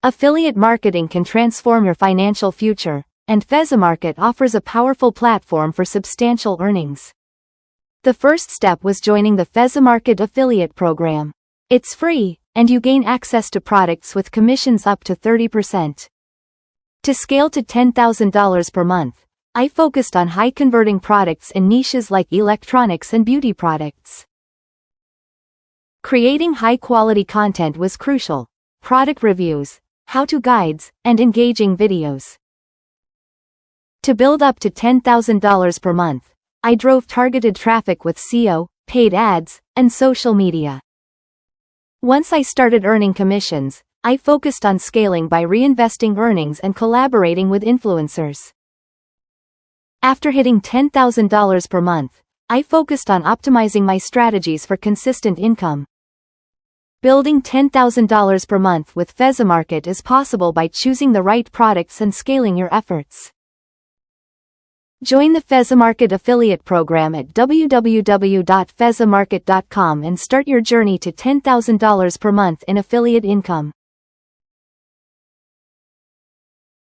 Affiliate marketing can transform your financial future, and Fezamarket offers a powerful platform for substantial earnings. The first step was joining the Fezamarket affiliate program. It's free, and you gain access to products with commissions up to 30%. To scale to $10,000 per month, I focused on high-converting products in niches like electronics and beauty products. Creating high-quality content was crucial: product reviews, how-to guides, and engaging videos. To build up to $10,000 per month, I drove targeted traffic with SEO, paid ads, and social media. Once I started earning commissions, I focused on scaling by reinvesting earnings and collaborating with influencers. After hitting $10,000 per month, I focused on optimizing my strategies for consistent income. Building $10,000 per month with Fezamarket is possible by choosing the right products and scaling your efforts. Join the Fezamarket affiliate program at www.fezamarket.com and start your journey to $10,000 per month in affiliate income.